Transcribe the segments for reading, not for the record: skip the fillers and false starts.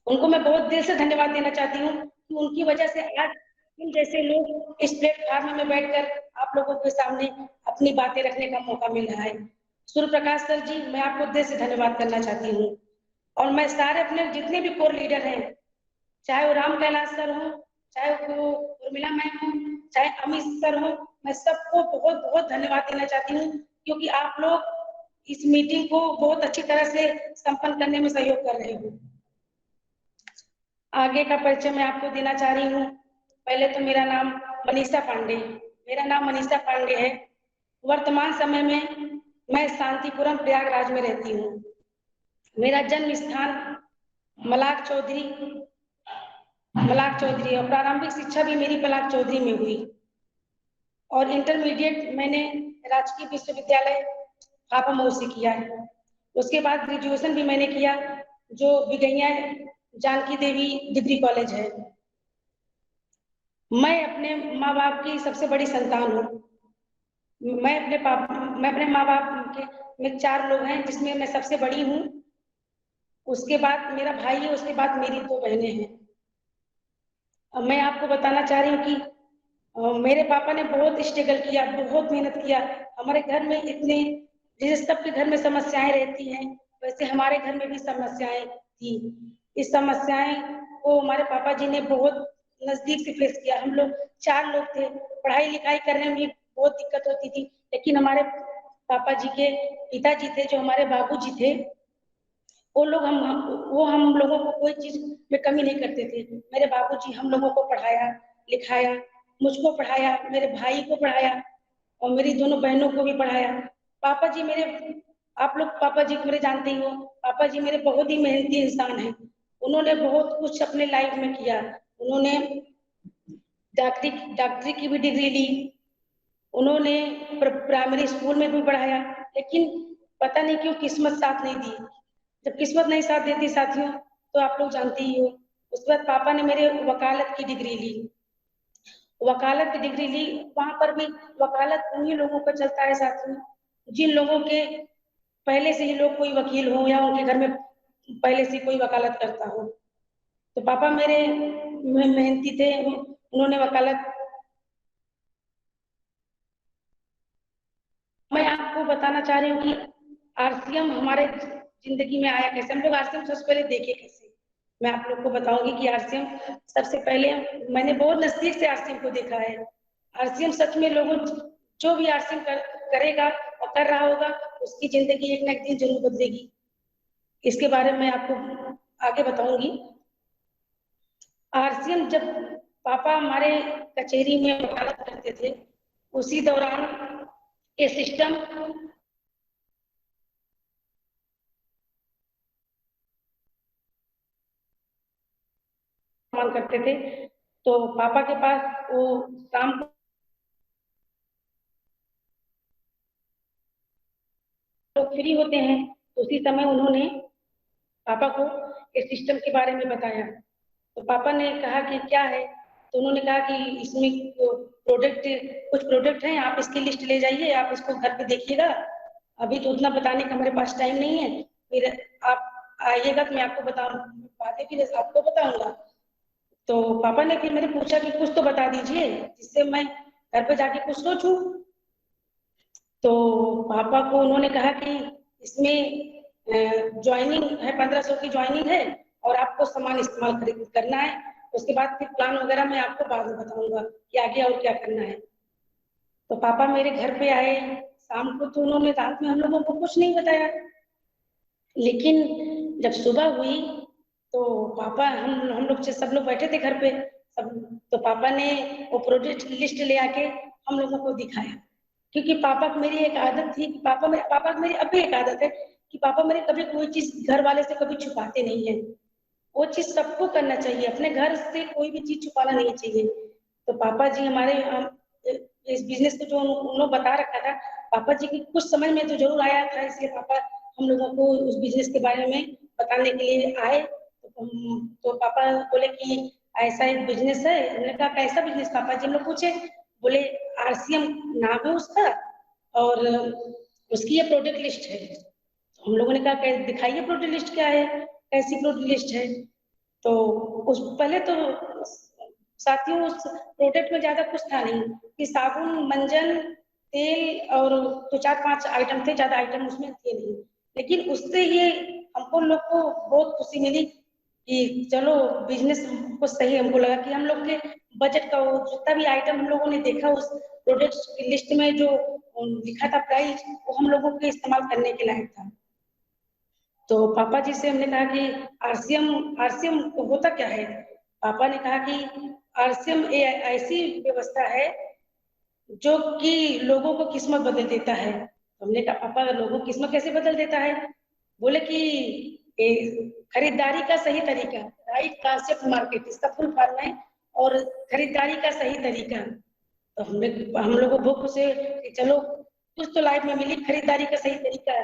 उनको मैं बहुत दिल से धन्यवाद देना चाहती हूँ कि उनकी वजह से आज हम जैसे लोग इस प्लेटफॉर्म में बैठकर आप लोगों के सामने अपनी बातें रखने का मौका मिल रहा है। सूर्य प्रकाश सर जी, मैं आपको दिल से धन्यवाद करना चाहती हूँ। और मैं सारे अपने जितने भी कोर लीडर हैं, चाहे वो राम कैलाश सर हो, चाहे वो उर्मिला मैम हो, चाहे अमित सर हो, मैं सबको बहुत बहुत धन्यवाद देना चाहती हूँ, क्योंकि आप लोग इस मीटिंग को बहुत अच्छी तरह से संपन्न करने में सहयोग कर रहे हो। आगे का परिचय मैं आपको देना चाह रही हूँ। पहले तो मेरा नाम मनीषा पांडे, है। वर्तमान समय में मैं शांतिपुरम प्रयागराज में रहती हूँ। मेरा जन्म स्थान मलाक चौधरी और प्रारंभिक शिक्षा भी मेरी मलाक चौधरी में हुई और इंटरमीडिएट मैंने राजकीय विश्वविद्यालय हापामऊ से किया है। उसके बाद ग्रेजुएशन भी मैंने किया जो बिगैया जानकी देवी डिग्री कॉलेज है। मैं अपने माँ बाप की सबसे बड़ी संतान हूँ। मैं अपने माँ बाप के में 4 लोग हैं, जिसमें मैं सबसे बड़ी हूँ। उसके बाद मेरा भाई है, उसके बाद मेरी 2 बहनें हैं। अब मैं आपको बताना चाह रही हूँ कि मेरे पापा ने बहुत स्ट्रगल किया, बहुत मेहनत किया। हमारे घर में इतने, जैसे सबके घर में समस्याएं रहती हैं, वैसे हमारे घर में भी समस्याएं थी। इस समस्याएं को हमारे पापा जी ने बहुत नजदीक से फेस किया। हम लोग 4 लोग थे, पढ़ाई लिखाई करने में भी बहुत दिक्कत होती थी, लेकिन हमारे पापा जी के पिताजी थे, जो हमारे बाबू जी थे, वो हम लोगों को कोई चीज में कमी नहीं करते थे। मेरे बाबूजी हम लोगों को पढ़ाया लिखाया, मुझको पढ़ाया, मेरे भाई को पढ़ाया और मेरी दोनों बहनों को भी पढ़ाया। पापा जी मेरे आप लोग पापा जी को मेरे जानते ही हो। पापा जी मेरे बहुत ही मेहनती इंसान हैं। उन्होंने बहुत कुछ अपने लाइफ में किया। उन्होंने डॉक्टरी की भी डिग्री ली। उन्होंने प्राइमरी स्कूल में भी पढ़ाया, लेकिन पता नहीं क्यों किस्मत साथ नहीं दी। जब किस्मत नहीं साथ देती साथियों, तो आप लोग जानते ही हो। उसके बाद पापा ने मेरे वकालत की डिग्री ली। वहां पर भी वकालत उन्हीं लोगों का चलता है साथियों, जिन लोगों के पहले से ही लोग कोई वकील हो या उनके घर में पहले से कोई वकालत करता हो। तो पापा मेरे मेहनती थे, उन्होंने वकालत। मैं आपको बताना चाह रही हूँ कि आरसीएम हमारे जिंदगी में आया कैसे। हम लोग आरसीएम सबसे पहले देखे कैसे, मैं आप लोग को बताऊंगी कि आरसीएम सबसे पहले मैंने बहुत नजदीक से आरसीएम को देखा है। आरसीएम सच में लोगों, जो भी आरसीएम करेगा और कर रहा होगा, उसकी जिंदगी एक ना एक दिन जरूर बदलेगी। इसके बारे में आपको आगे बताऊंगी। आरसीएम जब पापा हमारे कचहरी में वकालत करते थे, उसी दौरान ये सिस्टम इस्तेमाल करते थे। तो पापा के पास वो शाम को फ्री होते हैं, तो उसी समय उन्होंने पापा को इस सिस्टम के बारे में बताया। तो पापा ने कहा कि क्या है, तो उन्होंने कहा कि इसमें कुछ प्रोडक्ट हैं, आप इसकी लिस्ट ले जाइए, आप इसको घर पे देखिएगा। अभी तो उतना बताने का हमारे पास टाइम नहीं है, फिर आप आइएगा तो मैं आपको बातें फिर आपको बताऊंगा। तो पापा ने फिर मेरे पूछा कि कुछ तो बता दीजिए, जिससे मैं घर पे जाके कुछ सोचूं। तो पापा को उन्होंने कहा कि इसमें ज्वाइनिंग है, 1500 की ज्वाइनिंग है और आपको सामान इस्तेमाल करना है। उसके बाद फिर प्लान वगैरह मैं आपको बाद में बताऊंगा कि आगे और क्या करना है। तो पापा मेरे घर पे आए शाम को, तो उन्होंने रात में हम लोगों को कुछ नहीं बताया, लेकिन जब सुबह हुई तो पापा हम लोग सब लोग बैठे थे घर पे सब। तो पापा ने वो प्रोडक्ट लिस्ट ले आके हम लोगों को दिखाया, क्योंकि पापा की मेरी एक आदत थी कि पापा की मेरी अब भी एक आदत है कि पापा मेरे कभी कोई चीज घर वाले से कभी छुपाते नहीं है। वो चीज सबको करना चाहिए, अपने घर से कोई भी चीज छुपाना नहीं चाहिए। तो पापा जी हमारे इस बिजनेस को जो उन्होंने बता रखा था, पापा जी की कुछ समझ में तो जरूर आया था, इसलिए पापा हम लोगों को उस बिजनेस के बारे में बताने के लिए आए। तो पापा बोले कि ऐसा एक बिजनेस है। हमने कहा कैसा बिजनेस पापा जी, हम लोग पूछे। बोले आरसीएम नाम है उसका और उसकी ये प्रोडक्ट लिस्ट है। तो हम लोगों ने कहा दिखाइए प्रोडक्ट लिस्ट क्या है, कैसी प्रोडक्ट लिस्ट है। तो उस पहले तो साथियों उस प्रोडक्ट में ज्यादा कुछ था नहीं कि साबुन, मंजन, तेल और तो 4-5 आइटम थे, ज्यादा आइटम उसमें थे नहीं। लेकिन उससे ये हमको लोग को बहुत खुशी मिली कि चलो बिजनेस को सही हमको लगा कि हम लोग के बजट का वो जितना भी आइटम हम लोगों ने देखा उस प्रोडक्ट्स की लिस्ट में जो लिखा था प्राइस, वो हम लोगों के इस्तेमाल करने के लायक था। तो पापा जी से हमने कहा कि आरसीएम आरसीएम होता क्या है? पापा ने कहा कि आरसीएम ऐसी व्यवस्था है जो कि लोगों को किस्मत बदल देता है। हमने कहा पापा लोगों की किस्मत कैसे बदल देता है? बोले कि खरीदारी का सही तरीका, राइट कांसेप्ट मार्केट इसका फुल फॉर्म है, और खरीदारी का सही तरीका। तो हम लोगों को बहुत खुशी कि चलो कुछ तो लाइफ में मिली, खरीदारी का सही तरीका।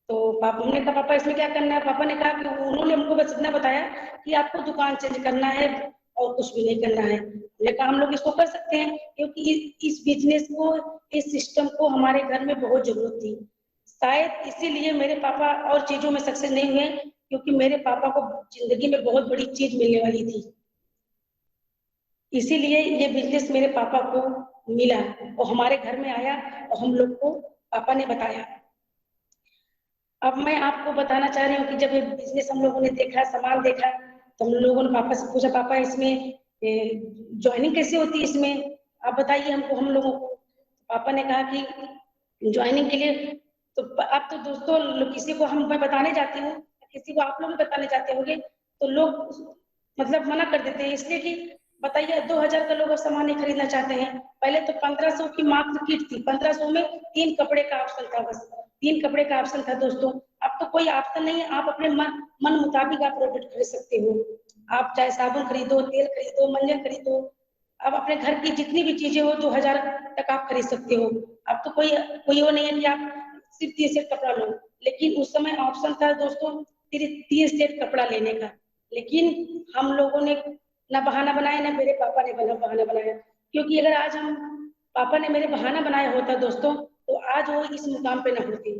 तो पापा हमने कहा पापा इसमें क्या करना है? पापा ने कहा कि उन्होंने हमको बस इतना बताया कि आपको दुकान चेंज करना है और कुछ भी नहीं करना है। हमने कहा हम लोग इसको कर सकते हैं क्योंकि इस बिजनेस को, इस सिस्टम को हमारे घर में बहुत जरूरत थी। शायद इसीलिए मेरे पापा और चीजों में सक्सेस नहीं हुए, क्योंकि मेरे पापा को जिंदगी में बहुत बड़ी चीज मिलने वाली थी। इसीलिए ये बिजनेस मेरे पापा को मिला और हमारे घर में आया और हम लोग को पापा ने बताया। अब मैं आपको बताना चाह रही हूँ कि जब ये बिजनेस हम लोगों ने देखा, सामान देखा, तो हम लोगों ने पापा से पूछा पापा इसमें ज्वाइनिंग कैसे होती है, इसमें आप बताइए हमको, हम लोगों को। पापा ने कहा कि ज्वाइनिंग के लिए तो आप तो दोस्तों किसी को हम मैं बताने जाती हूँ, किसी को आप लोग भी बताने जाते होंगे, तो लोग मतलब मना कर देते हैं, इसलिए कि बताइए 2000 का लोग सामान नहीं खरीदना चाहते हैं। पहले तो 1500 की मात्र किट थी, 1500 में 3 कपड़े का ऑप्शन था, बस 3 कपड़े का ऑप्शन था दोस्तों। अब तो कोई ऑप्शन नहीं है, आप अपने मन मुताबिक आप प्रोडक्ट खरीद सकते हो। आप चाहे साबुन खरीदो, तेल खरीदो, मंजन खरीदो, आप अपने घर की जितनी भी चीजें हो 2000 तक आप खरीद सकते हो। अब तो कोई वो नहीं है कि आप सिर्फ 3 सेट कपड़ा लो, लेकिन उस समय ऑप्शन था दोस्तों 3 सेट कपड़ा लेने का। लेकिन हम लोगों ने ना बहाना बनाया, ना मेरे पापा ने बहाना बनाया, क्योंकि अगर आज हम पापा ने मेरे बहाना बनाया होता दोस्तों, तो आज वो इस मुकाम पे ना होती।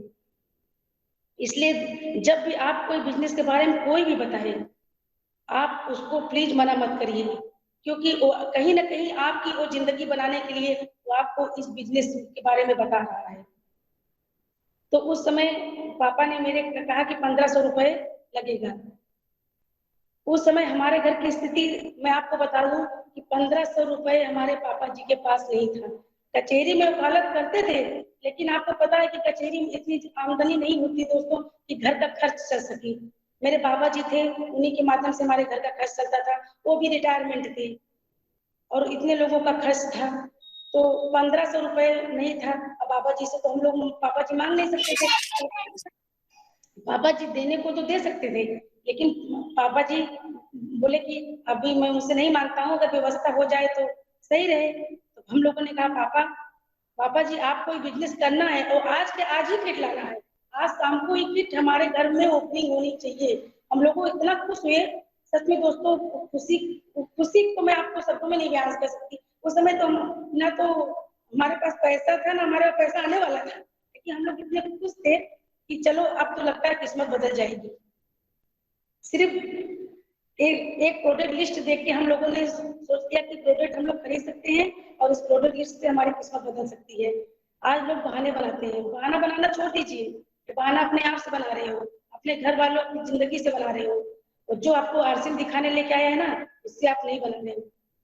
इसलिए जब भी आप कोई बिजनेस के बारे में कोई भी बताए, आप उसको प्लीज मना मत करिए, क्योंकि वो कहीं ना कहीं आपकी वो जिंदगी बनाने के लिए वो आपको इस बिजनेस के बारे में बता रहा है। तो उस समय पापा ने मेरे कहा कि 1500 रुपए लगेगा। उस समय हमारे घर की स्थिति मैं आपको बता दूं कि 1500 रुपए हमारे पापा जी के पास नहीं था। कचहरी में वकालत करते थे, लेकिन आपको पता है कि कचहरी में इतनी आमदनी नहीं होती दोस्तों कि घर का खर्च चल सके। मेरे बाबा जी थे, उन्हीं के माध्यम से हमारे घर का खर्च चलता था, वो भी रिटायरमेंट थे और इतने लोगों का खर्च था। तो 1500 रुपए नहीं था। अब बाबा जी से तो हम लोग पापा जी मांग नहीं सकते थे। पापा जी देने को तो दे सकते थे, लेकिन पापा जी बोले कि अभी मैं उनसे नहीं मांगता हूँ, अगर व्यवस्था हो जाए तो सही रहे। तो हम लोगों ने कहा पापा पापा जी आपको बिजनेस करना है और आज के आज ही किट लाना है, आज शाम को ही किट हमारे घर में ओपनिंग होनी चाहिए। हम लोग को इतना खुश हुए, सच में दोस्तों, खुशी खुशी तो मैं आपको शब्दों में नहीं बयान कर सकती। उस समय तो ना तो हमारे पास पैसा था, ना हमारे पास पैसा आने वाला था, लेकिन हम लोग इतने खुश थे कि चलो अब तो लगता है किस्मत बदल जाएगी। सिर्फ एक प्रोडक्ट लिस्ट देख के हम लोगों ने सोच लिया कि प्रोडक्ट हम लोग खरीद सकते हैं और इस प्रोडक्ट लिस्ट से हमारी किस्मत बदल सकती है। आज लोग बहाने बनाते हैं, बहाना बनाना छोड़ दीजिए, बहाना अपने आप से बना रहे हो, अपने घर वालों की जिंदगी से बना रहे हो, और जो आपको आरसीएम दिखाने लेके आया है ना, उससे आप नहीं बना रहे हो,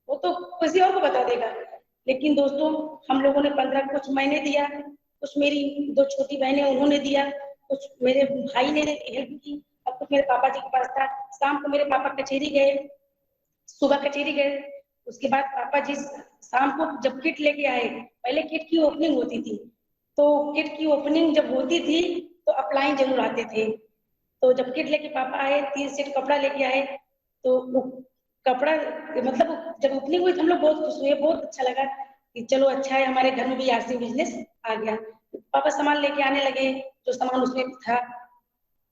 वो तो किसी और को बता देगा। लेकिन दोस्तों हम लोगों ने 15 कुछ मैंने दिया, कुछ मेरी 2 छोटी बहनें उन्होंने दिया, कुछ मेरे भाई ने हेल्प की, और कुछ मेरे पापा जी के पास था। शाम को मेरे पापा कचहरी गए, सुबह कचहरी गए, उसके बाद पापा जी शाम को जब किट लेके आए, पहले किट की ओपनिंग होती थी, तो किट की ओपनिंग जब होती थी तो अपलाइन जरूर आते थे। तो जब किट लेके पापा आए, 3 सेट कपड़ा लेके आए, तो वो कपड़ा मतलब जब ओपनिंग हुई तो हम लोग बहुत खुश हुए, बहुत अच्छा लगा कि चलो अच्छा है हमारे घर में भी आरसी बिजनेस आ गया। पापा सामान लेके आने लगे, जो सामान उसमें था।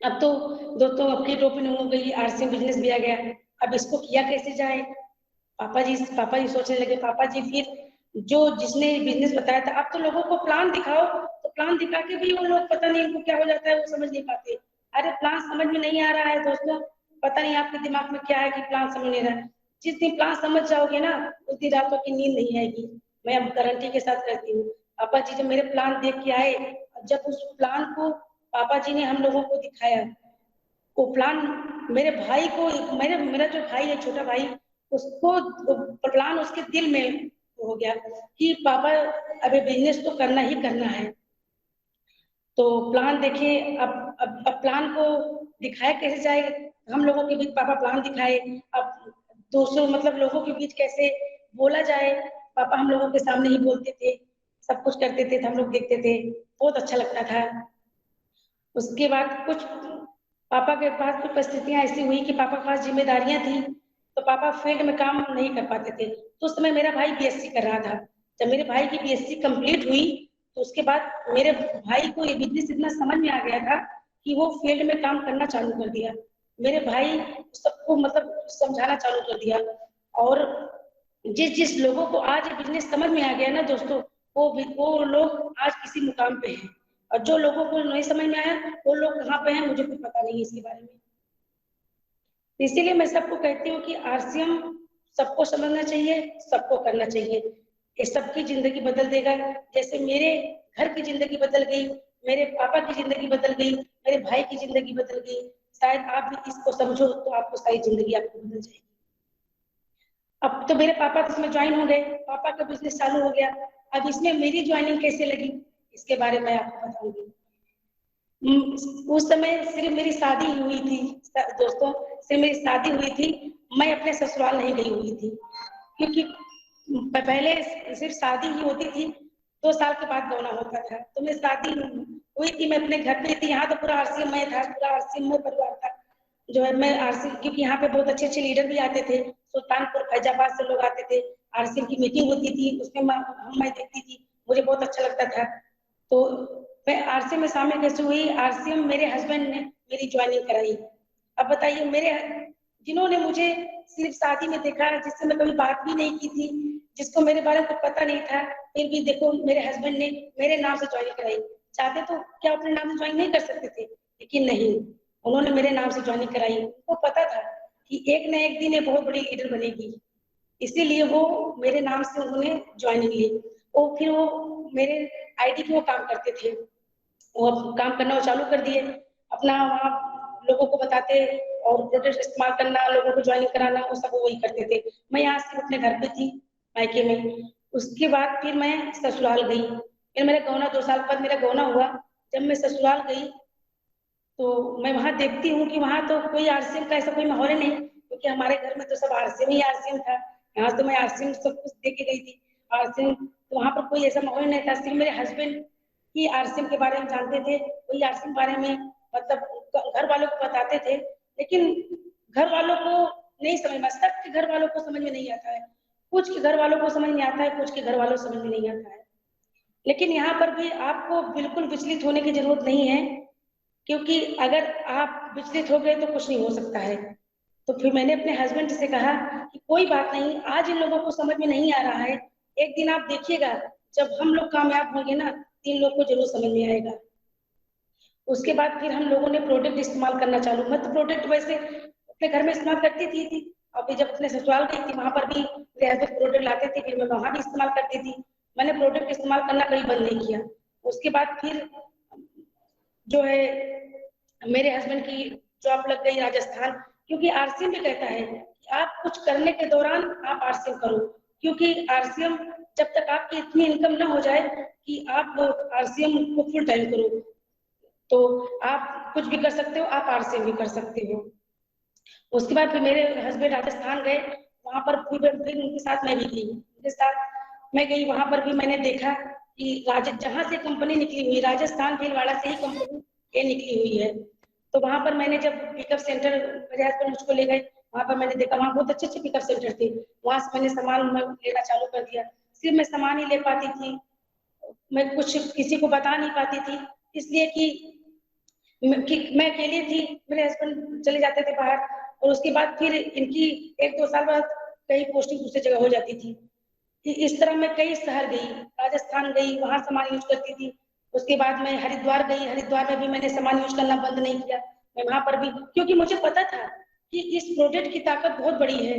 अब तो दोस्तों अब किट ओपनिंग हो गई, आरसी बिजनेस भी आ गया, अब इसको किया कैसे जाए? पापा जी सोचने लगे। पापा जी फिर जो जिसने बिजनेस बताया था, अब तो लोगों को प्लान दिखाओ, तो प्लान दिखा के भी वो लोग पता नहीं उनको क्या हो जाता है, वो समझ नहीं पाते। अरे प्लान समझ में नहीं आ रहा है दोस्तों, पता नहीं आपके दिमाग में क्या है कि प्लान समझ नहीं रहा है। जिस दिन प्लान समझ जाओगे ना, उस दिन रातों की नींद नहीं आएगी। मैं अब गारंटी के साथ कहती हूँ। पापा जी जब मेरे प्लान देख के आए, जब उस प्लान को पापा जी ने हम लोगों को दिखाया, वो प्लान मेरे भाई को, मेरे मेरा जो भाई है, छोटा भाई, उसको प्लान उसके दिल में हो गया कि पापा अभी बिजनेस तो करना ही करना है। तो प्लान देखिए, अब प्लान को दिखाया कैसे जाए, हम लोगों के बीच पापा प्लान दिखाए। अब 200 मतलब लोगों के बीच कैसे बोला जाए, पापा हम लोगों के सामने ही बोलते थे, सब कुछ करते थे, हम लोग देखते थे, बहुत अच्छा लगता था। उसके बाद कुछ पापा के पास कुछ परिस्थितियां ऐसी हुई कि पापा के पास जिम्मेदारियां थी, तो पापा फील्ड में काम नहीं कर पाते थे। तो उस समय मेरा भाई बीएससी कर रहा था। जब मेरे भाई की बीएससी कंप्लीट हुई, तो उसके बाद मेरे भाई को ये बिजनेस इतना समझ में आ गया था कि वो फील्ड में काम करना चालू कर दिया। मेरे भाई सबको मतलब समझाना चालू कर दिया। और जिस जिस लोगों को आज बिजनेस समझ में आ गया ना दोस्तों, वो लोग आज किसी मुकाम पे हैं। और जो लोगों को नहीं समझ में आया, वो लोग कहाँ पे हैं मुझे कुछ पता नहीं है इसके बारे में। इसीलिए मैं सबको कहती हूँ कि आरसीएम सबको समझना चाहिए, सबको करना चाहिए। ये सबकी जिंदगी बदल देगा। जैसे मेरे घर की जिंदगी बदल गई, मेरे पापा की जिंदगी बदल गई, मेरे भाई की जिंदगी बदल गई, शायद आप भी इसको समझो तो आपको सारी जिंदगी आपको बदल जाएगी। अब तो मेरे पापा तो इसमें ज्वाइन हो गए, पापा का बिजनेस चालू हो गया। अब इसमें मेरी ज्वाइनिंग कैसे लगी, इसके बारे में आपको बताऊंगी। उस समय सिर्फ मेरी शादी हुई थी दोस्तों, सिर्फ मेरी शादी हुई थी, मैं अपने ससुराल नहीं गई हुई थी। क्योंकि पहले सिर्फ शादी ही होती थी, 2 साल के बाद गौना होता था। तो मैं शादी हुई थी, मैं अपने घर पे थी। यहाँ तो पूरा आरसीएम में था, पूरा आरसीएम में परिवार था जो है। मैं आरसीएम, क्योंकि यहाँ पे बहुत अच्छे अच्छे लीडर भी आते थे, सुल्तानपुर फैजाबाद से लोग आते थे, आरसीएम की मीटिंग होती थी, उसमें मैं देखती थी, मुझे बहुत अच्छा लगता था। तो मैं आरसीएम में शामिल कैसे हुई, आरसीएम मेरे हस्बैंड ने मेरी ज्वाइनिंग कराई। अब बताइए, मेरे जिन्होंने मुझे सिर्फ शादी में देखा, जिससे मैं कभी बात भी नहीं की थी, जिसको मेरे बारे में कुछ पता नहीं था, फिर भी देखो मेरे हस्बैंड ने मेरे नाम से ज्वाइनिंग कराई। चाहते तो क्या अपने नाम से ज्वाइन नहीं कर सकते थे, लेकिन नहीं, उन्होंने मेरे नाम से ज्वाइनिंग कराई। उनको पता था कि एक न एक दिन ये बहुत बड़ी लीडर बनेगी, इसीलिए वो मेरे नाम से उन्होंने ज्वाइनिंग ली। और फिर वो मेरे आईडी पे वो काम करते थे, वो काम करना वो चालू कर दिए। अपना वहाँ लोगों को बताते और प्रोडक्ट इस्तेमाल करना, लोगों को ज्वाइनिंग कराना, वो सब वही करते थे। मैं यहाँ सिर्फ अपने घर पे थी, मायके में। उसके बाद फिर मैं ससुराल गई, फिर मेरा गौना 2 साल बाद मेरा गौना हुआ। जब मैं ससुराल गई, तो मैं वहाँ देखती हूँ कि वहाँ तो कोई आरसीएम का ऐसा कोई माहौल ही नहीं, क्योंकि हमारे घर में तो सब आरसीएम ही आरसीएम था। यहाँ तो मैं आरसीएम सब कुछ देख के गई थी, आरसीएम, तो वहाँ पर कोई ऐसा माहौल नहीं था। सिर्फ मेरे हस्बैंड ही आरसीएम के बारे में जानते थे, वही आरसीएम के बारे में मतलब घर वालों को बताते थे। लेकिन घर वालों को नहीं समझ में, सबके घर वालों को समझ में नहीं आता है। कुछ के घर वालों को समझ में आता है, कुछ के घर वालों को समझ में नहीं आता है। लेकिन यहाँ पर भी आपको बिल्कुल विचलित होने की जरूरत नहीं है, क्योंकि अगर आप विचलित हो गए तो कुछ नहीं हो सकता है। तो फिर मैंने अपने हस्बैंड से कहा कि कोई बात नहीं, आज इन लोगों को समझ में नहीं आ रहा है, एक दिन आप देखिएगा, जब हम लोग कामयाब होंगे ना, 3 लोग को जरूर समझ में आएगा। उसके बाद फिर हम लोगों ने प्रोडक्ट इस्तेमाल करना चालू। मैं तो प्रोडक्ट वैसे अपने घर में इस्तेमाल करती थी। और फिर जब अपने ससुराल गई थी, वहां पर भी मेरे हस्बैंड प्रोडक्ट लाते थे, फिर मैं वहां भी इस्तेमाल करती थी। मैंने प्रोडक्ट इस्तेमाल करना कभी बंद नहीं किया। उसके बाद फिर जो है मेरे हस्बैंड की जॉब लग गई राजस्थान, क्योंकि आरसीएम भी कहता है कि आप कुछ करने के दौरान आप आरसीएम करो, क्योंकि आरसीएम जब तक आपकी इतनी इनकम ना हो जाए कि आप आरसीएम को फुल टाइम करो, तो आप कुछ भी कर सकते हो, आप आरसीएम भी कर सकते हो। उसके बाद फिर मेरे हस्बैंड राजस्थान गए, वहां पर फिर उनके साथ मैं भी गई, उनके साथ मैं गई। वहां पर भी मैंने देखा कि जहां से कंपनी निकली हुई, राजस्थान भीलवाड़ा से ही कंपनी ये निकली हुई है। तो वहां पर मैंने जब पिकअप सेंटर, मेरे हस्बैंड मुझको ले गए, वहां पर मैंने देखा वहां बहुत अच्छे अच्छे पिकअप सेंटर थे। वहां से मैंने सामान लेना चालू कर दिया। सिर्फ मैं सामान ही ले पाती थी, मैं कुछ किसी को बता नहीं पाती थी, इसलिए कि मैं अकेली थी, मेरे हस्बैंड चले जाते थे बाहर। और उसके बाद फिर इनकी 1-2 साल बाद कहीं पोस्टिंग दूसरी जगह हो जाती थी। इस तरह मैं कई शहर गई, राजस्थान गई, वहां सामान यूज करती थी। उसके बाद मैं हरिद्वार गई, हरिद्वार में भी मैंने सामान यूज करना बंद नहीं किया। मैं वहां पर भी, क्योंकि मुझे पता था कि इस प्रोडक्ट की ताकत बहुत बड़ी है,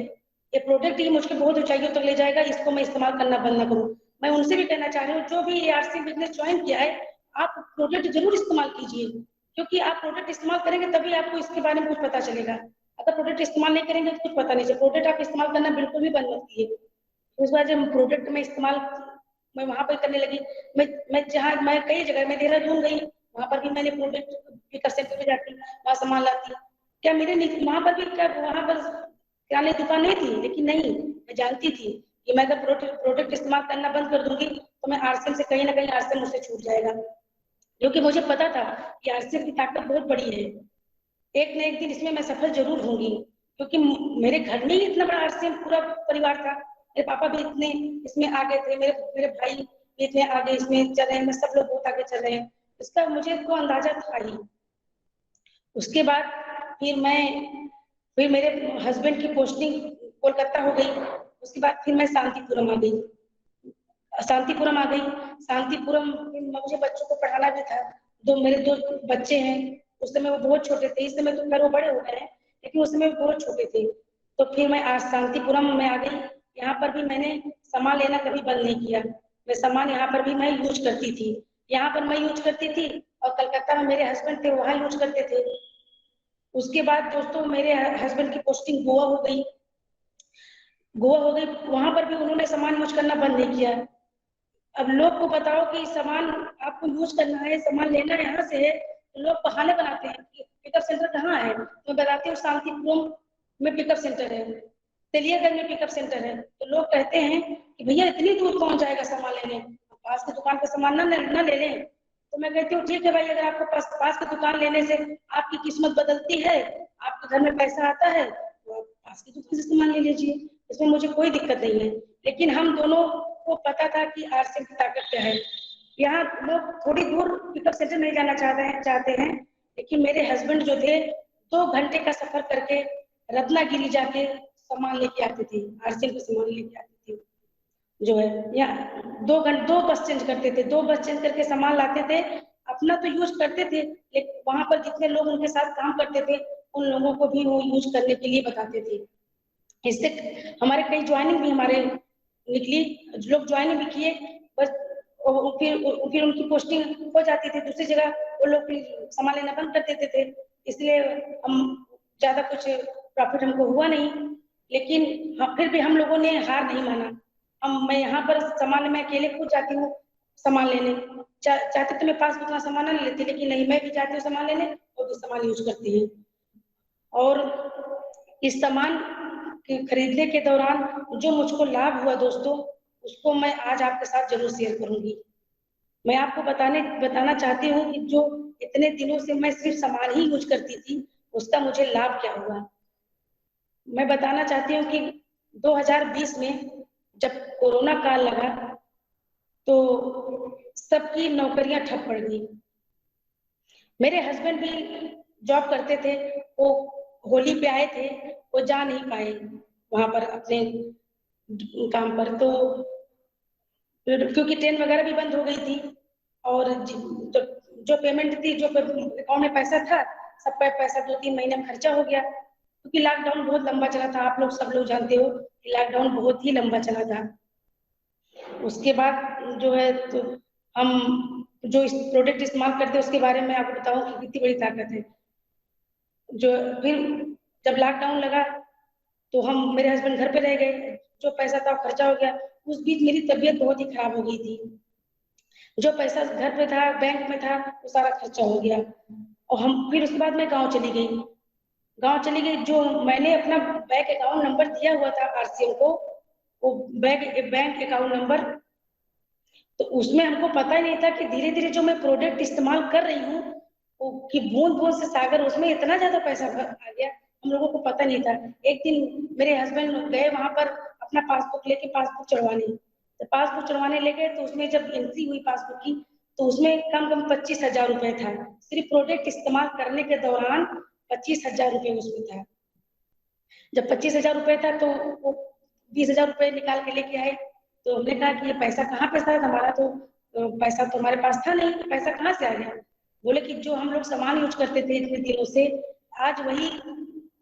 ये प्रोडक्ट ही मुझको बहुत ऊंचाइयों तक ले जाएगा, इसको मैं इस्तेमाल करना बंद ना करूँ। मैं उनसे भी कहना चाह रही हूँ, जो भी ARC बिजनेस ज्वाइन किया है, आप प्रोडक्ट जरूर इस्तेमाल कीजिए, क्योंकि आप प्रोडक्ट इस्तेमाल करेंगे तभी आपको इसके बारे में कुछ पता चलेगा। अगर प्रोडक्ट इस्तेमाल नहीं करेंगे तो कुछ पता नहीं चलेगा। प्रोडक्ट आप इस्तेमाल करना बिल्कुल भी बंद मत कीजिए। उस बाद जब प्रोडक्ट में इस्तेमाल मैं वहां पर करने लगी, मैं कई जगह मैं देहरादून गई, वहां पर भी मैंने प्रोडक्ट पिकअप सेंटर पे जाती, वहां सामान लाती। क्या मेरे वहां पर भी क्या वहां पर किराने की दुकान नहीं थी, लेकिन नहीं, मैं जानती थी कि मैं अगर प्रोडक्ट इस्तेमाल करना बंद कर दूंगी तो मैं आरसीएम से कहीं ना कहीं आरसीएम मुझसे छूट जाएगा, क्योंकि मुझे पता था कि आरसीएम की ताकत बहुत बड़ी है। एक न एक दिन इसमें मैं सफल जरूर होंगी, क्योंकि मेरे घर में ही इतना बड़ा आरसीएम पूरा परिवार था। मेरे पापा भी इतने इसमें आगे थे, मेरे मेरे भाई भी इतने आगे इसमें चल रहे हैं, सब लोग बहुत आगे चल रहे हैं, इसका मुझे तो अंदाजा था ही। उसके बाद फिर मेरे हस्बैंड की पोस्टिंग कोलकाता हो गई। उसके बाद फिर मैं शांतिपुरम आ गई। शांतिपुरम आ गई शांतिपुरम मुझे बच्चों को पढ़ाना भी था। मेरे दो बच्चे हैं, उस समय वो बहुत छोटे थे, इस समय तो खैर वो बड़े हो गए हैं, लेकिन उस समय वो बहुत छोटे थे। तो फिर मैं आज शांतिपुरम में आ गई। यहाँ पर भी मैंने सामान लेना कभी बंद नहीं किया। मैं सामान यहाँ पर भी मैं यूज करती थी, यहाँ पर मैं यूज करती थी, और कलकत्ता में मेरे हस्बैंड थे, वहाँ यूज करते थे। उसके बाद दोस्तों मेरे हस्बैंड की पोस्टिंग गोवा हो गई। वहां पर भी उन्होंने सामान यूज करना बंद नहीं किया। अब लोग को बताओ कि सामान आपको यूज करना है, सामान लेना यहाँ से है, तो लोग बहाने बनाते हैं कि पिकअप सेंटर कहाँ है। तो मैं बताती हूँ शांतिपुरम में पिकअप सेंटर है, तेलियागंज में पिकअप सेंटर है। तो लोग कहते हैं कि भैया इतनी दूर कौन जाएगा सामान लेने, पास की दुकान पे सामान ना ले लें। तो मैं कहती हूँ ठीक है भाई, अगर आपको पास की दुकान लेने से आपकी किस्मत बदलती है, आपके घर में पैसा आता है, तो आप पास की दुकान से सामान ले लीजिए, इसमें मुझे कोई दिक्कत नहीं है। लेकिन हम दोनों को पता था कि आरसीएम की ताकत क्या है। यहाँ लोग थोड़ी दूर पिकअप सेंटर नहीं जाना चाहते हैं, लेकिन मेरे हस्बैंड जो थे 2 घंटे का सफर करके रत्नागिरी जाके सामान लेके आते थे, आरसीएम का सामान लेके आते थे। जो है यहाँ 2 घंटे 2 बस चेंज करते थे, 2 बस चेंज करके सामान लाते थे। अपना तो यूज करते थे, लेकिन वहां पर जितने लोग उनके साथ काम करते थे उन लोगों को भी वो यूज करने के लिए बताते थे। इससे हमारे कई ज्वाइनिंग भी हमारे निकली, लोग ज्वाइनिंग भी किए, बस फिर उनकी पोस्टिंग हो जाती थी दूसरी जगह, वो लोग फिर सामान लेना बंद कर देते थे। इसलिए हम ज्यादा कुछ प्रॉफिट हमको हुआ नहीं, लेकिन फिर भी हम लोगों ने हार नहीं माना। मैं यहाँ पर सामान मैं अकेले खुद जाती हूँ सामान लेने, चाहते तो मैं पास उतना सामान नहीं लेती, लेकिन नहीं, मैं भी जाती हूँ सामान लेने, वो भी सामान यूज करती है। और इस सामान के खरीदने के दौरान जो मुझको लाभ हुआ दोस्तों, उसको मैं आज आपके साथ जरूर शेयर करूंगी। मैं आपको बताना चाहती हूँ कि जो इतने दिनों से मैं सिर्फ सामान ही यूज करती थी, उसका मुझे लाभ क्या हुआ। मैं बताना चाहती हूँ कि 2020 में जब कोरोना काल लगा तो सबकी नौकरियां ठप पड़ गई। मेरे हस्बैंड भी जॉब करते थे, वो होली पे आए थे, वो जा नहीं पाए वहां पर अपने काम पर। तो क्योंकि ट्रेन वगैरह भी बंद हो गई थी, और जो पेमेंट थी, जो अकाउंट में पैसा था, सब पैसा 2-3 महीने में खर्चा हो गया, क्योंकि लॉकडाउन बहुत लंबा चला था। आप लोग सब लोग जानते हो कि लॉकडाउन बहुत ही लंबा चला था। उसके बाद जो है तो हम जो इस प्रोडक्ट इस्तेमाल करते हैं उसके बारे में आपको बताऊं कि कितनी बड़ी ताकत है। जो फिर जब लॉकडाउन लगा तो हम मेरे हस्बैंड घर पे रह गए, जो पैसा था खर्चा हो गया। उस बीच मेरी तबीयत बहुत ही खराब हो गई थी, जो पैसा घर पे था बैंक में था वो सारा खर्चा हो गया। और हम फिर उसके बाद मैं गांव चली गई। जो मैंने अपना बैंक अकाउंट नंबर दिया हुआ था आरसीएम को, वो बैंक अकाउंट नंबर, तो उसमें हमको पता ही नहीं था कि धीरे धीरे जो मैं प्रोडक्ट इस्तेमाल कर रही हूँ वो कि बूंद बूंद से सागर, उसमें इतना ज्यादा पैसा आ गया, हम लोगों को पता नहीं था। एक दिन मेरे हस्बैंड गए वहां पर अपना पासबुक लेके पासबुक चढ़वाने, तो पासबुक चढ़वाने ले गए, तो उसमें जब एंट्री हुई पासबुक की तो उसमें कम कम 25,000 रुपए था, सिर्फ प्रोडक्ट इस्तेमाल करने के दौरान 25,000 रुपए उसमें था। जब 25,000 रुपए था तो वो 20,000 रुपए निकाल के लेके आए। तो हमने कहा कि ये पैसा कहाँ पे था, हमारा तो पैसा तो हमारे पास था नहीं, तो पैसा कहाँ से आ गया। बोले कि जो हम लोग सामान यूज करते थे इतने दिनों से, आज वही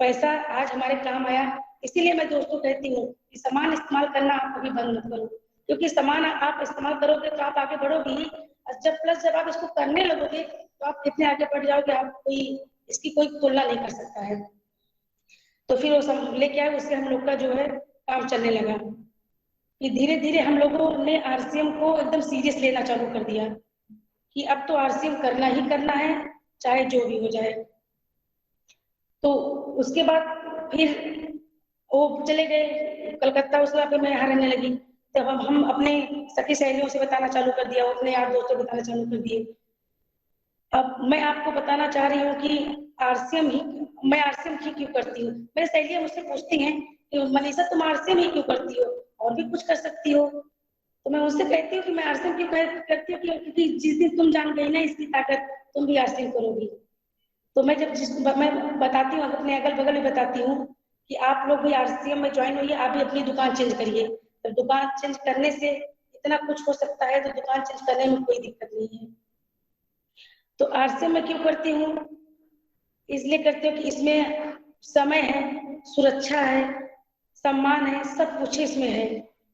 पैसा आज हमारे काम आया। इसीलिए मैं दोस्तों कहती हूँ कि सामान इस्तेमाल करना आप कभी बंद मत करो, क्योंकि सामान आप इस्तेमाल करोगे तो आप आगे बढ़ोगे ही। और जब आप इसको करने लगोगे तो आप कितने आगे बढ़ जाओगे, आप कोई इसकी कोई तुलना नहीं कर सकता है। तो फिर वो सब लेके आए, उससे हम लोग का जो है काम चलने लगा। कि धीरे धीरे हम लोगों ने आरसीएम को एकदम सीरियस लेना चालू कर दिया कि अब तो आरसीएम करना ही करना है, चाहे जो भी हो जाए। तो उसके बाद फिर वो चले गए कलकत्ता, उसके बाद मैं यहाँ रहने लगी। तब हम अपने सखी सहेलियों से बताना चालू कर दिया, वो अपने यार दोस्तों को बताना चालू कर दिए। अब मैं आपको बताना चाह रही हूँ कि आरसीएम ही मैं आरसीएम ही क्यों करती हूँ। मेरी सहेलियां मुझसे पूछती हैं कि मनीषा तुम आरसीएम ही क्यों करती हो, और भी कुछ कर सकती हो। तो मैं उससे कहती हूँ कि मैं आरसीएम क्यों करती हूँ, क्योंकि जिस दिन तुम जान गई ना इसकी ताकत, तुम भी आरसीएम करोगी। तो मैं बताती हूँ, अपने अगल बगल में बताती हूँ कि आप लोग भी आरसीएम में ज्वाइन होइए, आप भी अपनी दुकान चेंज करिए। तो दुकान चेंज करने से इतना कुछ हो सकता है, तो दुकान चेंज करने में कोई दिक्कत नहीं है। तो आरसीएम में क्यों करती हूँ, इसलिए करती हूँ कि इसमें समय है, सुरक्षा है, सम्मान है, सब कुछ इसमें है।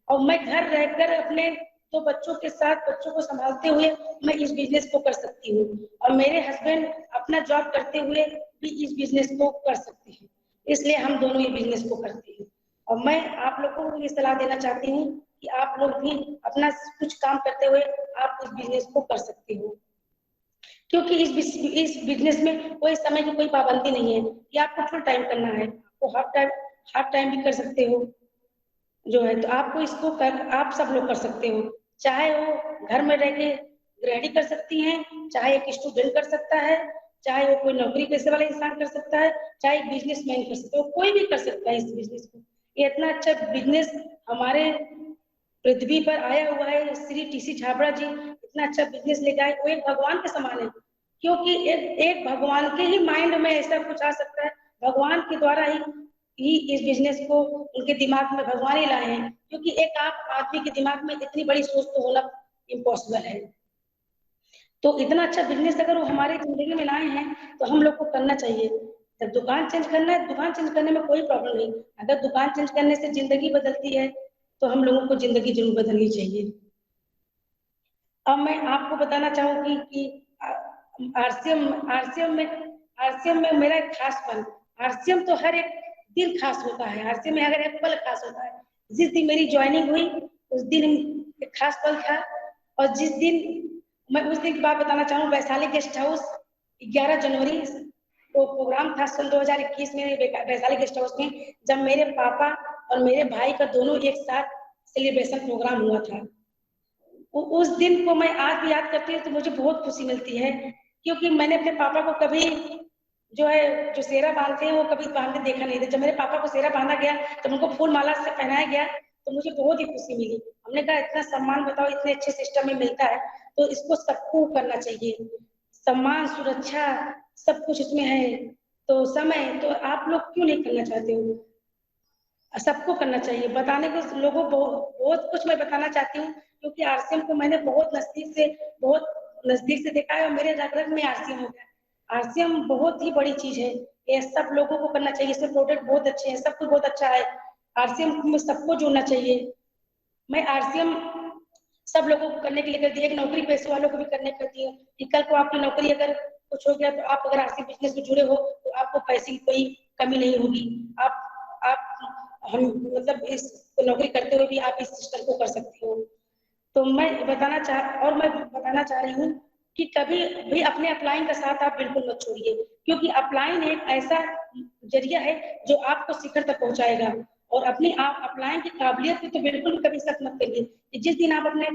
और मैं घर रहकर अपने दो बच्चों के साथ बच्चों को संभालते हुए मैं इस बिजनेस को कर सकती हूँ, और मेरे हस्बैंड अपना जॉब करते हुए भी इस बिजनेस को कर सकते हैं। इसलिए हम दोनों ये बिजनेस को करते हैं। और मैं आप लोगों को ये सलाह देना चाहती हूँ कि आप लोग भी अपना कुछ काम करते हुए आप इस बिजनेस को कर सकते हो, क्योंकि इस बिजनेस में कोई समय की कोई पाबंदी नहीं है कि आपको फुल टाइम करना है, आपको हाफ टाइम भी कर सकते हो जो है। तो आपको इसको आप सब लोग कर सकते हो, चाहे वो घर में रह के गृहिणी कर सकती हैं, चाहे एक स्टूडेंट कर सकता है, चाहे वो कोई नौकरी पेशे वाला इंसान कर सकता है, चाहे एक बिजनेसमैन कर सकता है, कोई भी कर सकता है इस बिजनेस को। ये इतना अच्छा बिजनेस हमारे पृथ्वी पर आया हुआ है, श्री टीसी छाबड़ा जी इतना अच्छा बिजनेस लेके आए, वो एक भगवान के समान है। क्योंकि एक भगवान के ही माइंड में ऐसा कुछ आ सकता है, भगवान के द्वारा ही इस बिजनेस को उनके दिमाग में भगवान ही लाए हैं, क्योंकि एक आप आदमी के दिमाग में इतनी बड़ी सोच तो होना इम्पॉसिबल है। तो इतना अच्छा बिजनेस अगर वो हमारी जिंदगी में लाए हैं तो हम लोग को करना चाहिए। जब दुकान चेंज करना है, दुकान चेंज करने में कोई प्रॉब्लम नहीं। अगर दुकान चेंज करने से जिंदगी बदलती है तो हम लोगों को जिंदगी जरूर बदलनी चाहिए। अब मैं आपको बताना चाहूंगी कि आरसीएम आरसीएम में मेरा एक खास पल, आरसीएम तो हर एक दिन खास होता है, आरसीएम में अगर एक पल खास होता है। जिस दिन मेरी ज्वाइनिंग हुई उस दिन एक खास पल था। और जिस दिन मैं उस दिन की बात बताना चाहूँ, वैशाली गेस्ट हाउस 11 जनवरी को प्रोग्राम था सन 2021 में वैशाली गेस्ट हाउस में, जब मेरे पापा और मेरे भाई का दोनों एक साथ सेलिब्रेशन प्रोग्राम हुआ था। उस दिन को मैं आज भी याद करती हूँ तो मुझे बहुत खुशी मिलती है, क्योंकि मैंने अपने पापा को कभी जो है जो सेहरा बांधते हैं वो कभी बांधते देखा नहीं था। जब मेरे पापा को सेहरा बांधा गया, जब उनको फूल माला से पहनाया गया, तो मुझे बहुत ही खुशी मिली। हमने कहा इतना सम्मान बताओ इतने अच्छे सिस्टम में मिलता है तो इसको सबको करना चाहिए। सम्मान, सुरक्षा, सब कुछ इसमें है। तो समय तो आप लोग क्यों नहीं करना चाहते हो, सबको करना चाहिए। बताने को लोगों को बहुत कुछ मैं बताना चाहती हूँ, क्योंकि आरसीएम को मैंने बहुत नजदीक से देखा है, और मेरे रग रग में आरसीएम हो गया। आरसीएम बहुत ही बड़ी चीज है, ये सब लोगों को करना चाहिए। इसमें प्रोडक्ट बहुत अच्छे हैं, सब कुछ बहुत अच्छा है। आरसीएम में सबको जुड़ना चाहिए। मैं आरसीएम सब लोगों को करने के लिए करती है, एक नौकरी पेशे वालों को भी करने करती हूँ कि कल को आपकी नौकरी अगर कुछ हो गया तो आप अगर आरसी बिजनेस में जुड़े हो तो आपको पैसे की कोई कमी नहीं होगी। आप हम मतलब इस नौकरी करते हुए भी आप इस सिस्टम को कर सकते हो। तो मैं बताना चाह रही हूँ कि कभी भी अपने अपलाइन का साथ आप बिल्कुल मत छोड़िए, क्योंकि अपलाइन एक ऐसा जरिया है जो आपको शिखर तक पहुंचाएगा। और अपनी आप अपलाइन की काबिलियत पे तो बिल्कुल कभी शक मत करिए कि जिस दिन आप अपने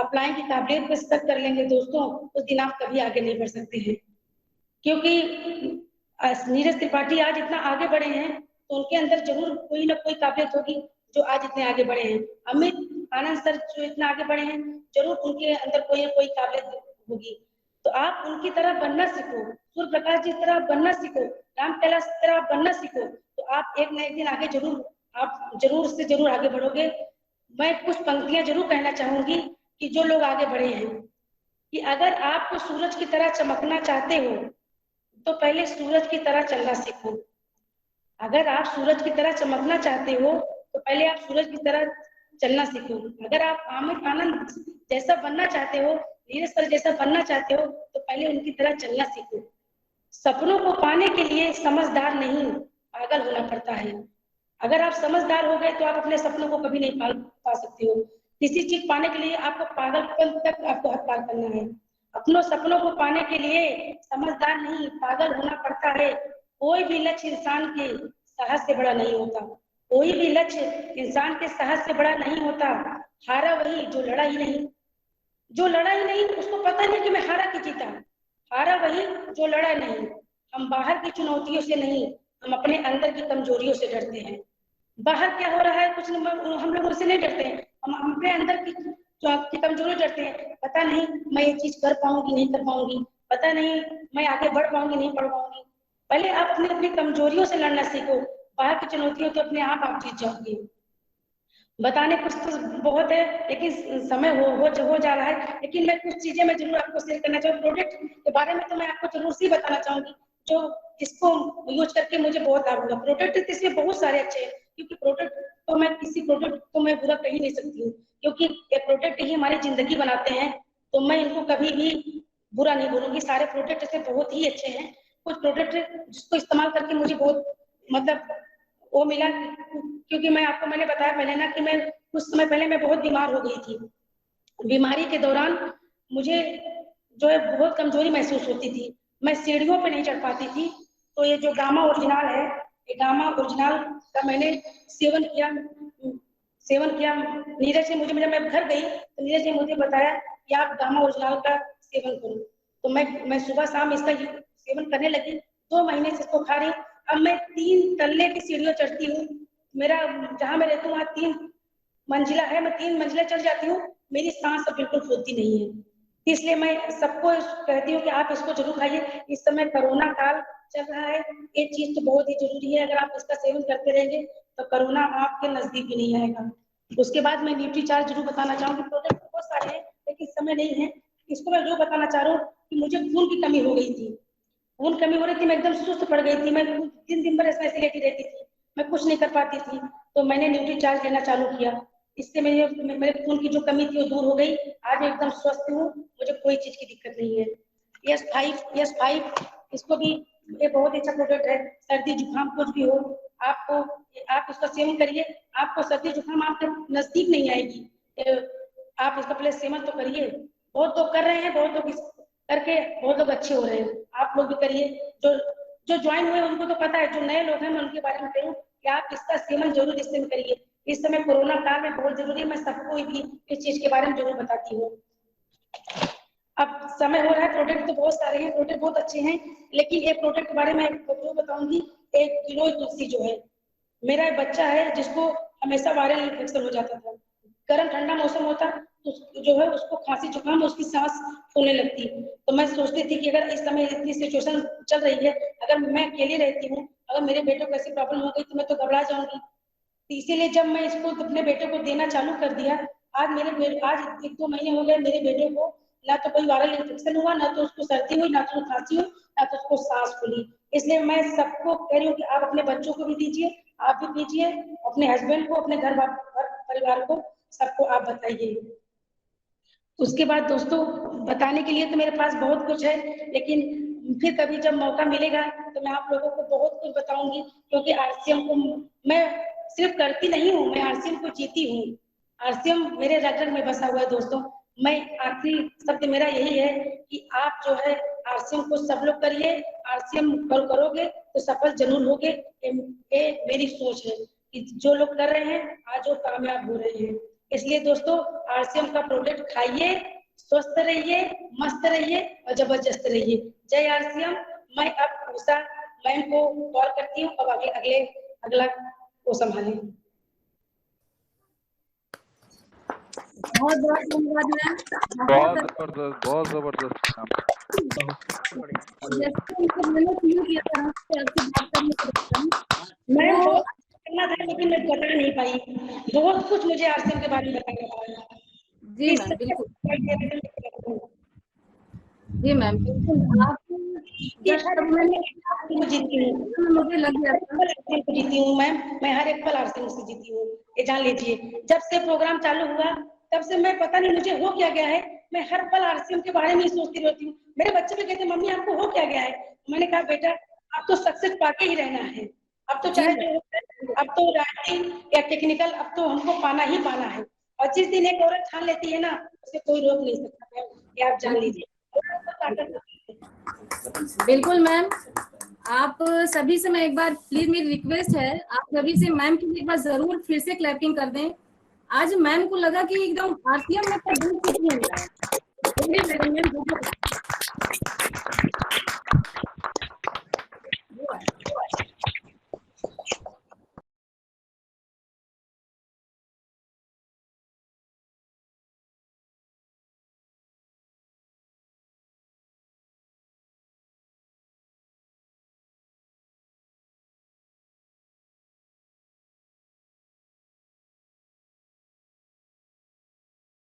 अपलाइन की काबिलियत पे शक कर लेंगे दोस्तों, उस दिन आप कभी आगे नहीं बढ़ सकते हैं। क्योंकि नीरज त्रिपाठी आज इतना आगे बढ़े हैं तो उनके अंदर जरूर कोई ना कोई काबिलियत होगी जो आज इतने आगे बढ़े हैं। अमित आनंद सर जो इतना आगे बढ़े हैं, जरूर उनके अंदर कोई ना कोई काबिलियत होगी। तो आप उनकी तरह बनना सीखो, सूर्य प्रकाश जी तरह बनना सीखो, राम कैलाश की तरह बनना सीखो, तो आप एक न एक दिन आगे जरूर से जरूर आगे बढ़ोगे। मैं कुछ पंक्तियां जरूर कहना चाहूंगी कि जो लोग आगे बढ़े हैं, कि अगर आपको सूरज की तरह चमकना चाहते हो तो पहले सूरज की तरह चलना सीखो। अगर आप सूरज की तरह चमकना चाहते हो तो पहले आप सूरज की तरह चलना सीखो। अगर आप आमिर आनंद जैसा बनना चाहते हो, नीरज सर जैसा बनना चाहते हो, तो पहले उनकी तरह चलना सीखो। सपनों को पाने के लिए समझदार नहीं, पागल होना पड़ता है। अगर आप समझदार हो गए तो आप अपने सपनों को कभी नहीं पा सकते हो। किसी चीज पाने के लिए आपको पागलपन तक आपको हद पार करना है। अपनों सपनों को पाने के लिए समझदार नहीं, पागल होना पड़ता है। कोई भी लक्ष्य इंसान के साहस से बड़ा नहीं होता। कोई भी लक्ष्य इंसान के साहस से बड़ा नहीं होता। हारा वही जो लड़ा ही नहीं। जो लड़ा ही नहीं उसको पता नहीं कि मैं हारा कि जीता। हारा वही जो लड़ा नहीं। हम बाहर की चुनौतियों से नहीं, हम अपने अंदर की कमजोरियों से डरते हैं। बाहर क्या हो रहा है कुछ नहीं, हम लोग उससे नहीं डरते हैं, हम अपने अंदर की कमजोरी डरते हैं। पता नहीं मैं ये चीज कर पाऊंगी नहीं कर पाऊंगी, पता नहीं मैं आगे बढ़ पाऊंगी नहीं बढ़ पाऊंगी। पहले आप अपनी अपनी कमजोरियों से लड़ना सीखो। बाहर की चुनौतियों तो अपने आप जीत जाओगे। बताने कुछ तो बहुत है लेकिन समय हो जा रहा है, लेकिन मैं कुछ चीजें मैं जरूर आपको शेयर करना चाहूँगी। प्रोडक्ट के बारे में तो मैं आपको जरूर से बताना चाहूंगी जो इसको यूज करके मुझे बहुत लाभ हुआ। प्रोडक्ट तो इसमें बहुत सारे अच्छे हैं, क्योंकि प्रोडक्ट तो मैं किसी प्रोडक्ट को मैं बुरा कह ही नहीं सकती हूँ, क्योंकि ये प्रोडक्ट ही हमारी जिंदगी बनाते हैं। तो मैं इनको कभी भी बुरा नहीं बोलूंगी। सारे प्रोडक्ट ऐसे बहुत ही अच्छे हैं। कुछ प्रोडक्ट जिसको इस्तेमाल करके मुझे बहुत मतलब वो मिला, क्योंकि मैं आपको मैंने बताया पहले ना कि मैं कुछ समय पहले मैं बहुत बीमार हो गई थी। बीमारी के दौरान मुझे जो है बहुत कमजोरी महसूस होती थी। मैं सीढ़ियों पे नहीं चढ़ पाती थी। तो ये जो गामा ओरिजिनल है, ये गामा ओरिजिनल का मैंने सेवन किया। नीरज ने मुझे, जब मैं घर गई तो नीरज ने मुझे बताया कि आप गामा ओरिजिनल का सेवन करो। तो मैं सुबह शाम इसका सेवन करने लगी। 2 महीने से इसको खा रही हूँ। अब मैं 3 तल्ले की सीढ़ियों चढ़ती हूँ। मेरा जहाँ मैं रहती हूँ वहाँ 3 मंजिला है, मैं 3 मंजिला चढ़ जाती हूँ। मेरी सांस अब बिल्कुल फूलती नहीं है। इसलिए मैं सबको कहती हूँ कि आप इसको जरूर खाइए। इस समय कोरोना काल चल रहा है, ये चीज तो बहुत ही जरूरी है। अगर आप इसका सेवन करते रहेंगे तो कोरोना आपके नजदीक भी नहीं आएगा। उसके बाद मैं न्यूट्रीचार्ज जरूर बताना चाहूंगी। प्रोडक्ट बहुत सारे हैं लेकिन समय नहीं है। इसको मैं जो बताना चाह रहा हूँ कि मुझे खून की कमी हो गई थी। खून कमी हो रही थी, मैं एकदम सुस्त पड़ गई थी। मैं दिन भर ऐसे लेटी रहती थी, मैं कुछ नहीं कर पाती थी। तो मैंने न्यूट्रीचार्ज लेना चालू किया। इससे मेरे खून की जो कमी थी वो दूर हो गई। आज मैं एकदम स्वस्थ हूँ, मुझे कोई चीज की दिक्कत नहीं है। यस 5 इसको भी, ये बहुत अच्छा प्रोडक्ट है। सर्दी जुकाम कुछ भी हो, आपको आप इसका सेवन करिए। आपको सर्दी जुकाम आपके नजदीक नहीं आएगी। आप इसका पहले सेवन तो करिए। बहुत लोग कर रहे हैं, बहुत लोग करके बहुत लोग अच्छे हो रहे हैं। आप लोग भी करिए। जो जो ज्वाइन हुए उनको तो पता है, जो नए लोग हैं मैं उनके बारे में करूँ कि आप इसका सेवन जरूर इस समय करिए। इस समय कोरोना काल में बहुत जरूरी है। मैं सबको भी इस चीज के बारे में जरूर बताती हूँ। अब समय हो रहा है, प्रोडक्ट तो बहुत सारे हैं, प्रोडक्ट बहुत अच्छे हैं, लेकिन एक प्रोडक्ट के बारे में जरूर बताऊंगी। एक गिलोय तुलसी जो है, मेरा एक बच्चा है जिसको हमेशा वायरल इन्फेक्शन हो जाता था। गर्म ठंडा मौसम होता तो जो है उसको खांसी जुकाम, उसकी सांस फूलने लगती। तो मैं सोचती थी कि अगर इस समय इतनी सिचुएशन चल रही है, अगर मैं अकेली रहती हूँ, अगर मेरे बेटे को ऐसी प्रॉब्लम हो गई तो मैं तो घबरा जाऊंगी। तो इसीलिए जब मैं इसको अपने बेटे को देना चालू कर दिया, आज 1-2 महीने हो गए मेरे बेटे को ना तो कोई वायरल इन्फेक्शन हुआ, ना तो उसको सर्दी हुई, ना तो खांसी हुई, ना तो उसको सांस फूली। इसलिए मैं सबको कह रही हूँ कि आप अपने बच्चों को भी दीजिए, आप भी पीजिए, अपने हस्बैंड को, अपने घर परिवार को, सबको आप बताइए। उसके बाद दोस्तों बताने के लिए तो मेरे पास बहुत कुछ है, लेकिन फिर कभी जब मौका मिलेगा तो मैं आप लोगों को बहुत कुछ बताऊंगी, क्योंकि आरसीएम को मैं सिर्फ करती नहीं हूँ, मैं आरसीएम को जीती हूँ। आरसीएम मेरे रग रग में बसा हुआ है दोस्तों। मैं आखिरी शब्द मेरा यही है कि आप जो है आरसीएम को सब लोग करिए। आरसीएम करोगे तो सफल जरूर होगे। ये मेरी सोच है कि जो लोग कर रहे हैं आज वो कामयाब हो रहे हैं। इसलिए दोस्तों आरसीएम का प्रोडक्ट खाइए, स्वस्थ रहिए, मस्त रहिए और जबरदस्त रहिए। जय आरसीएम। मैं अब उषा मैम को कॉल करती हूँ, अब अगला वो संभालें। बहुत बहुत धन्यवाद मैम। बहुत जबरदस्त काम। मैम बहुत करना था लेकिन मैं बता नहीं पाई, बहुत कुछ मुझे आरसीएम के बारे में बताना था। जी मैम बिल्कुल। जी मैम बिल्कुल। आप कि हर मैं जीती हूँ, मुझे लग गया था जीती हूँ मैम, मैं हर एक पल आरसीएम से जीती हूँ, ये जान लीजिए। जब से प्रोग्राम चालू हुआ तब से मैं पता नहीं मुझे हो क्या गया है, मैं हर पल आरसीएम के बारे में ही सोचती रहती हूँ। मेरे बच्चे भी कहते मम्मी आपको हो क्या गया है, मैंने कहा बेटा अब तो सक्सेस पाके ही रहना है, अब तो चाहे जो अब तो राइटिंग या टेक्निकल अब तो हमको पाना ही पाना है। और जिस दिन एक औरत ठान लेती है ना उसे कोई रोक नहीं सकता, ये आप जान लीजिए। बिल्कुल मैम, आप सभी से मैं एक बार प्लीज मेरी रिक्वेस्ट है, आप सभी से मैम के लिए एक बार जरूर फिर से क्लैपिंग कर दें। आज मैम को लगा कि एकदम आरसीएम में तो बहुत कुछ है। मैम